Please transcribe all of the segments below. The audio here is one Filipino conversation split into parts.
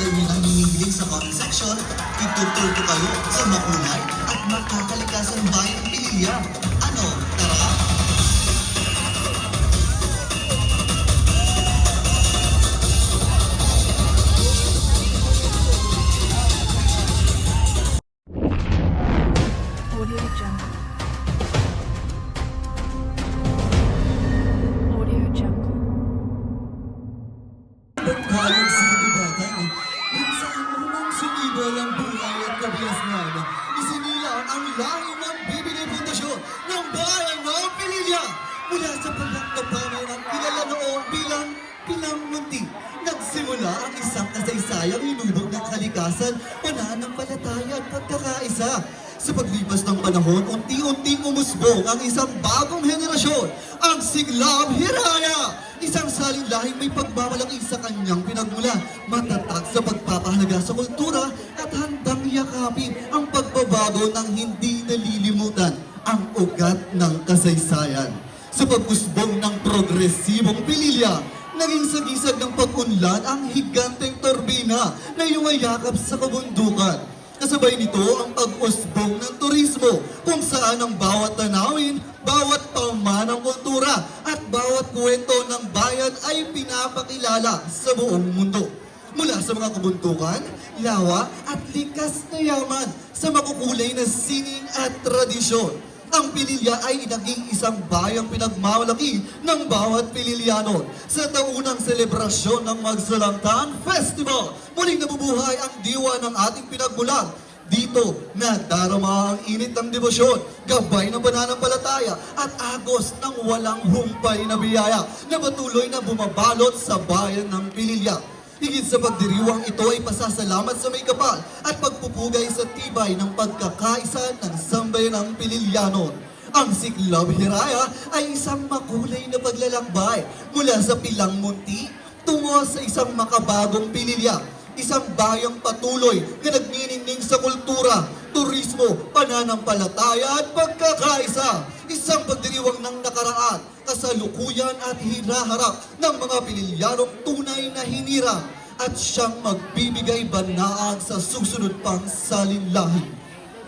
order nyo ng hinihiling sa comment section, itutur ko kayo sa makulay at makakalikasang bayang Pililya. Ano, tara? Audio Jungle. Audio Jungle. Pagkayang sinubatan, minsan unang sumibol ang buhay at kabiasnan. Isinilang ang lahi ng bibigay pundasyon ng bayan ng Pililya. Mula sa pagkakapanay ng kilala noon bilang Pilamunti, nagsimula ang isang kasaysayang inubog ng kalikasan, pananampalataya at pagkakaisa. Sa paglipas ng panahon, unti-unting umusbong ang isang bagong henerasyon, ang Siglab Hiraya. Isang salinlahing may pagmamalaki sa kanyang pinagmula, matatag sa pagpapahalaga sa kultura at handang yakapin ang pagbabago ng hindi nalilimutan ang ugat ng kasaysayan. Sa pag-usbong ng progresibong Pililya, naging sagisag ng pag-unlad ang higanteng turbina na yumayakap sa kabundukan. Kasabay nito ang pag-usbong ng turismo kung saan ang bawat tanawin, bawat pamanang kultura at bawat kwento ng bayan ay pinapakilala sa buong mundo. Mula sa mga kabundukan, lawa at likas na yaman sa makukulay na sining at tradisyon. Ang Pililya ay naging isang bayang pinagmamalaki ng bawat Pililyano. Sa taunang selebrasyon ng Magsalantan Festival, muling nabubuhay ang diwa ng ating pinagmulan. Dito nadarama ang init ng debosyon, gabay ng pananampalataya at agos ng walang humpay na biyaya na patuloy na bumabalot sa bayan ng Pililya. Higit sa pagdiriwang ito ay pasasalamat sa may kapal at pagpupugay sa tibay ng pagkakaisa ng sambayanang Pililyanon. Ang Siglab Hiraya ay isang makulay na paglalakbay mula sa Pilamunti tungo sa isang makabagong Pililya. Isang bayang patuloy na nagniningning sa kultura, turismo, pananampalataya at pagkakaisa. Isang pagdiriwang ng nakaraan, kasalukuyan at hinaharap ng mga Pililyanong tunay na hinirang at siyang magbibigay banaan sa susunod pang salinlahi.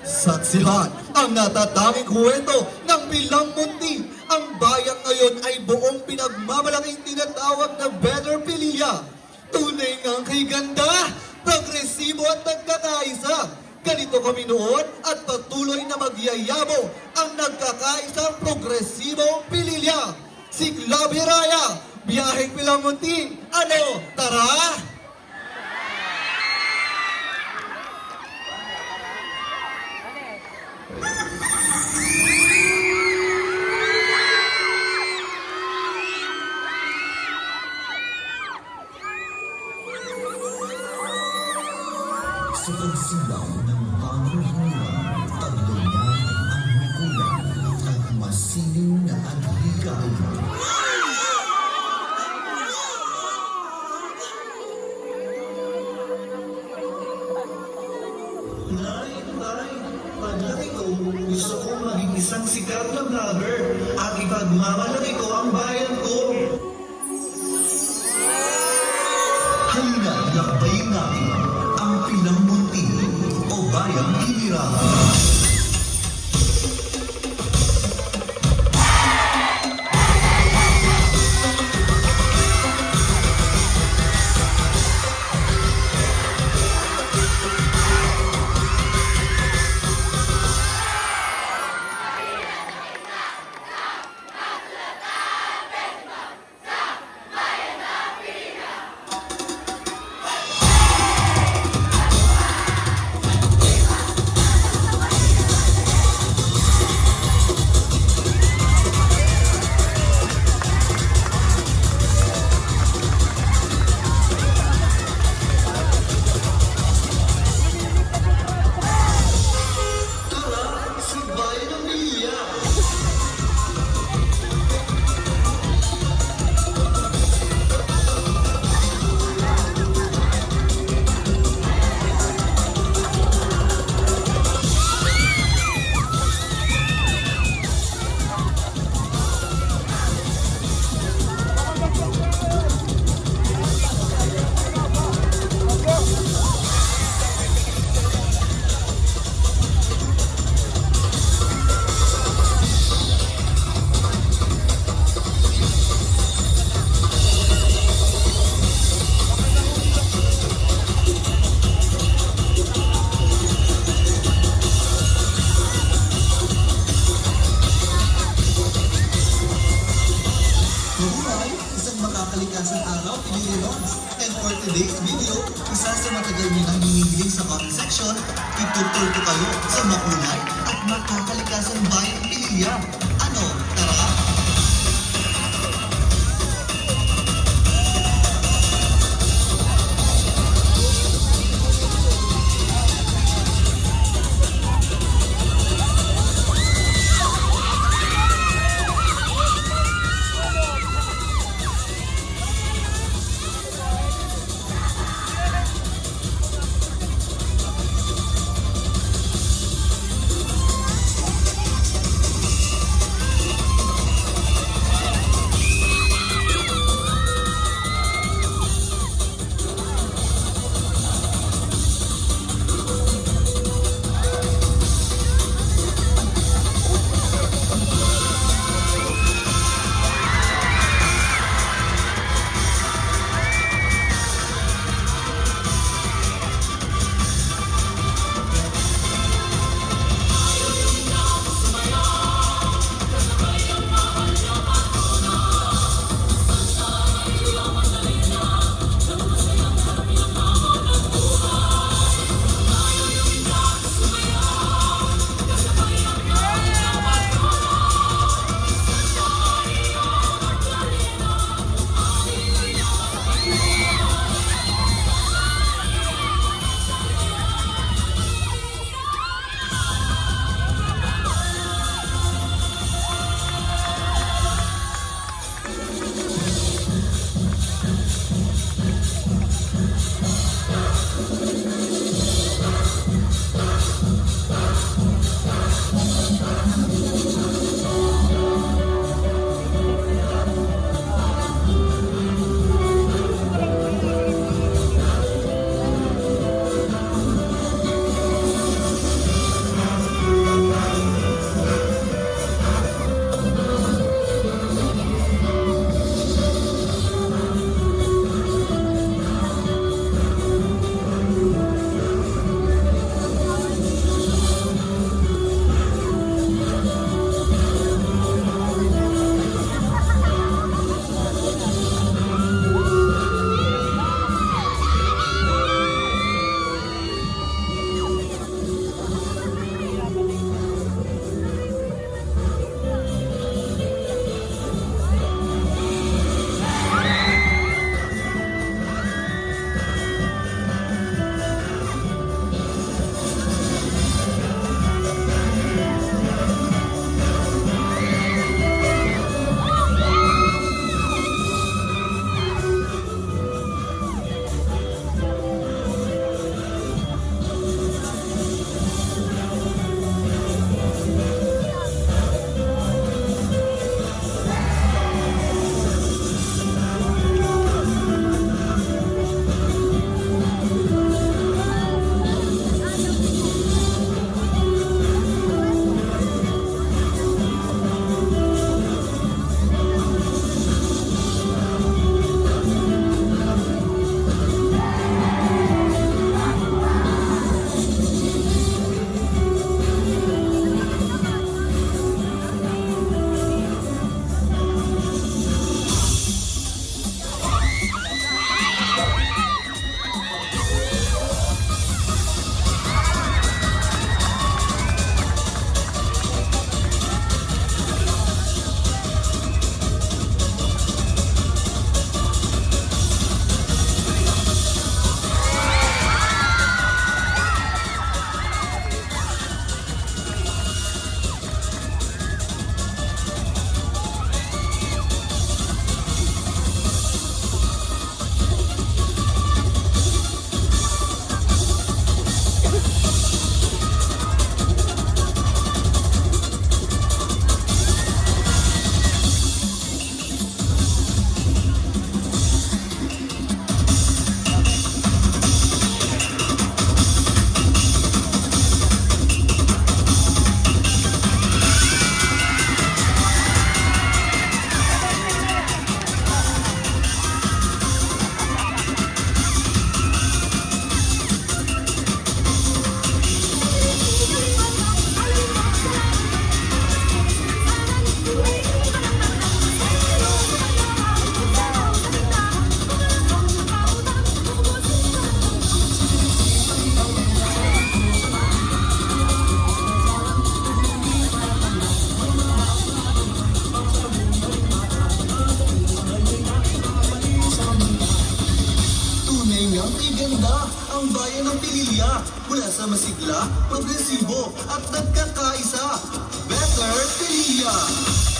Saksihan ang natatanging kwento ng Pilamunti. Ang bayang ngayon ay buong pinagmamalaking tinatawag na Better Pililya. Tunay ngang kay ganda, progresibo at nagkakaisa. Ganito kami noon at patuloy na magyayabo ang nagkakaisang progresibong Pililya. Siglab Hiraya, biyaheng Pilamunti. Ano, tara? Sa pagsilaw ng bagong buwan, taglungan ang magulang at masiling na adhikain. Nay, paglaki ko, gusto ko maging isang sikat na vlogger at ipagmamalaki ko ang bayan ko. Halina, lakbayin natin ang Pilamunti o Bayang Inirahan. Isa sa matagal nyo nang hinihiling sa comment section, itutur ko kayo sa makulay at makakalikasang bayang Pililya. Ano? Tara! ang bayan ng Pililya mula sa masigla, progresibo at nagkakaisa. Better Pililya!